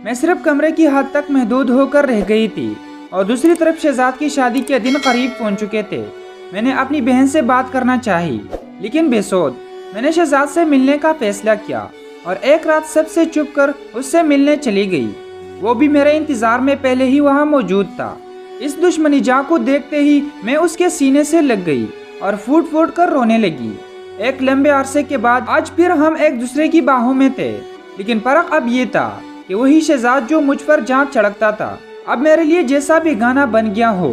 मैं सिर्फ कमरे की हद तक महदूद होकर रह गई थी और दूसरी तरफ शहजाद की शादी के दिन करीब पहुंच चुके थे। मैंने अपनी बहन से बात करना चाही, लेकिन बेसौध मैंने शहजाद से मिलने का फैसला किया और एक रात सबसे चुप कर उससे मिलने चली गई। वो भी मेरे इंतजार में पहले ही वहाँ मौजूद था। इस दुश्मनी जा को देखते ही मैं उसके सीने से लग गई और फूट फूट कर रोने लगी। एक लंबे अरसे के बाद आज फिर हम एक दूसरे की बाहों में थे, लेकिन फर्क अब ये था कि वही शहजाद जो मुझ पर जान चढ़कता था अब मेरे लिए जैसा भी गाना बन गया हो।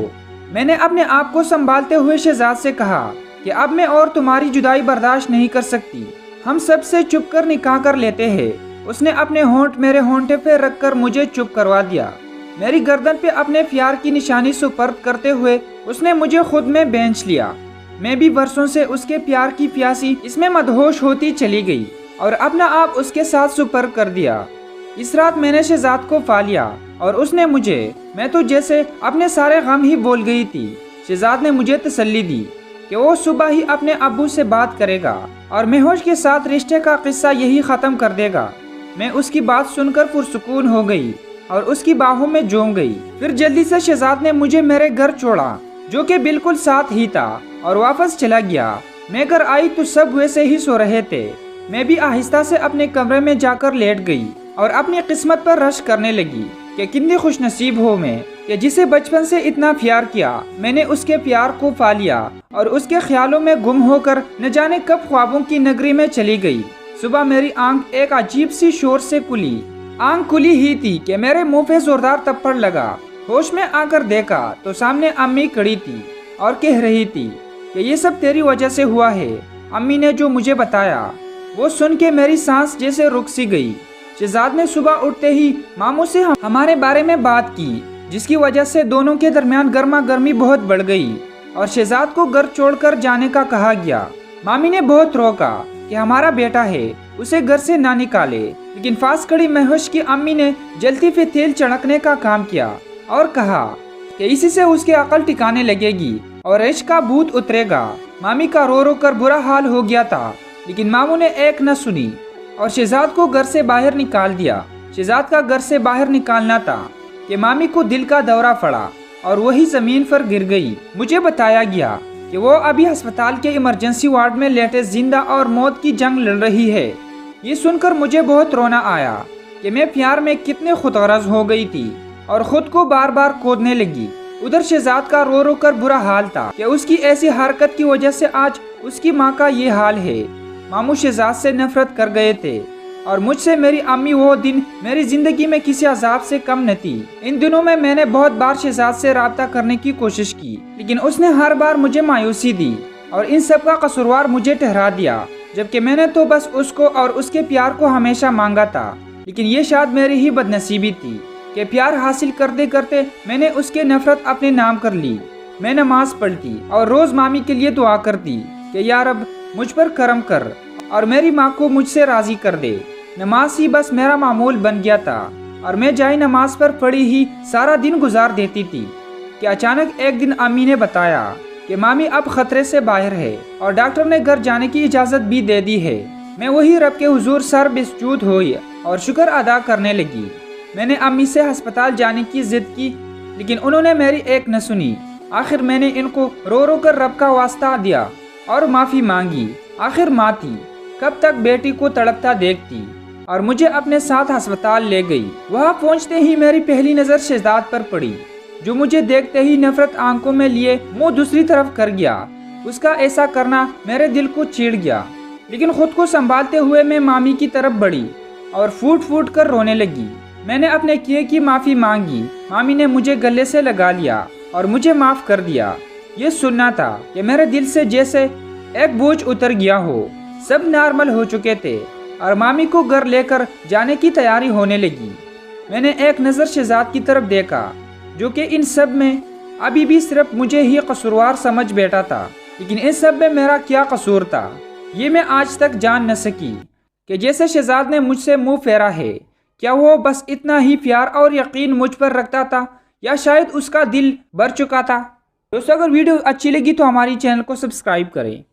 मैंने अपने आप को संभालते हुए शहजाद से कहा कि अब मैं और तुम्हारी जुदाई बर्दाश्त नहीं कर सकती, हम सबसे चुप कर निकाह कर लेते हैं। उसने अपने होंठ मेरे होंठे पे रखकर मुझे चुप करवा दिया। मेरी गर्दन पे अपने प्यार की निशानी सुपर्द करते हुए उसने मुझे खुद में बेंच लिया। मैं भी बरसों से उसके प्यार की प्यासी इसमें मदहोश होती चली गई और अपना आप उसके साथ सुपर्द कर दिया। इस रात मैंने शहजाद को पा लिया और उसने मुझे, मैं तो जैसे अपने सारे गम ही बोल गई थी। शहजाद ने मुझे तसल्ली दी कि वो सुबह ही अपने अब्बू से बात करेगा और महौश के साथ रिश्ते का किस्सा यही ख़त्म कर देगा। मैं उसकी बात सुनकर पुरसुकून हो गई और उसकी बाहों में झूम गई। फिर जल्दी से शहजाद ने मुझे मेरे घर छोड़ा, जो कि बिल्कुल साथ ही था, और वापस चला गया। मैं घर आई तो सब वैसे ही सो रहे थे। मैं भी आहिस्ता से अपने कमरे में जाकर लेट गई और अपनी किस्मत पर रश करने लगी कि कितनी खुशनसीब हो मैं कि जिसे बचपन से इतना प्यार किया मैंने उसके प्यार को पा लिया और उसके ख्यालों में गुम होकर न जाने कब ख्वाबों की नगरी में चली गई। सुबह मेरी आंख एक अजीब सी शोर से खुली। आंख खुली ही थी कि मेरे मुंह पे जोरदार थप्पड़ लगा। होश में आकर देखा तो सामने अम्मी खड़ी थी और कह रही थी कि ये सब तेरी वजह से हुआ है। अम्मी ने जो मुझे बताया वो सुन के मेरी सांस जैसे रुक सी गई। शहजाद ने सुबह उठते ही मामू से हमारे बारे में बात की, जिसकी वजह से दोनों के दरमियान गर्मा गर्मी बहुत बढ़ गई और शहजाद को घर छोड़कर जाने का कहा गया। मामी ने बहुत रोका कि हमारा बेटा है, उसे घर से ना निकाले, लेकिन पास खड़ी महौश की अम्मी ने जल्दी पे तेल चढ़कने का काम किया और कहा कि इसी से उसकी अकल ठिकाने लगेगी और इश्क का भूत उतरेगा। मामी का रो रो कर बुरा हाल हो गया था, लेकिन मामू ने एक न सुनी और शहजाद को घर से बाहर निकाल दिया। शहजाद का घर से बाहर निकालना था कि मामी को दिल का दौरा पड़ा और वही जमीन पर गिर गई। मुझे बताया गया कि वो अभी अस्पताल के इमरजेंसी वार्ड में लेटे जिंदा और मौत की जंग लड़ रही है। ये सुनकर मुझे बहुत रोना आया कि मैं प्यार में कितने खुदगर्ज हो गई थी और खुद को बार बार कोदने लगी। उधर शहजाद का रो रो कर बुरा हाल था कि उसकी ऐसी हरकत की वजह से आज उसकी माँ का ये हाल है। मामू शहजाद से नफरत कर गए थे और मुझसे मेरी अम्मी वो दिन मेरी जिंदगी में किसी अजाब से कम न थी। इन दिनों में मैंने बहुत बार शहजाद से राब्ता करने की कोशिश की, लेकिन उसने हर बार मुझे मायूसी दी और इन सब का कसूरवार मुझे ठहरा दिया, जबकि मैंने तो बस उसको और उसके प्यार को हमेशा मांगा था। लेकिन ये शायद मेरी ही बदनसीबी थी कि प्यार हासिल करते करते मैंने उसके नफरत अपने नाम कर ली। मैं नमाज पढ़ती और रोज मामी के लिए दुआ करती कि या रब मुझ पर करम कर और मेरी माँ को मुझसे राजी कर दे। नमाज ही बस मेरा मामूल बन गया था और मैं जाए नमाज पर पड़ी ही सारा दिन गुजार देती थी कि अचानक एक दिन अम्मी ने बताया कि मामी अब खतरे से बाहर है और डॉक्टर ने घर जाने की इजाज़त भी दे दी है। मैं वही रब के हुजूर सर बेसजूद हुई और शुक्र अदा करने लगी। मैंने अम्मी से अस्पताल जाने की जिद की, लेकिन उन्होंने मेरी एक न सुनी। आखिर मैंने इनको रो रो कर रब का वास्ता दिया और माफ़ी मांगी। आखिर माँ थी, कब तक बेटी को तड़पता देखती और मुझे अपने साथ अस्पताल ले गई। वहाँ पहुँचते ही मेरी पहली नज़र शहजाद पर पड़ी, जो मुझे देखते ही नफरत आंखों में लिए मुंह दूसरी तरफ कर गया। उसका ऐसा करना मेरे दिल को चीड़ गया, लेकिन खुद को संभालते हुए मैं मामी की तरफ बढ़ी और फूट फूट कर रोने लगी। मैंने अपने किए की माफ़ी मांगी। मामी ने मुझे गले से लगा लिया और मुझे माफ़ कर दिया। ये सुनना था कि मेरे दिल से जैसे एक बोझ उतर गया हो। सब नॉर्मल हो चुके थे और मामी को घर लेकर जाने की तैयारी होने लगी। मैंने एक नज़र शहजाद की तरफ देखा, जो कि इन सब में अभी भी सिर्फ मुझे ही कसूरवार समझ बैठा था। लेकिन इन सब में मेरा क्या कसूर था, ये मैं आज तक जान न सकी कि जैसे शहजाद ने मुझसे मुंह फेरा है, क्या वो बस इतना ही प्यार और यकीन मुझ पर रखता था या शायद उसका दिल भर चुका था। दोस्तों, अगर वीडियो अच्छी लगी तो हमारी चैनल को सब्सक्राइब करें।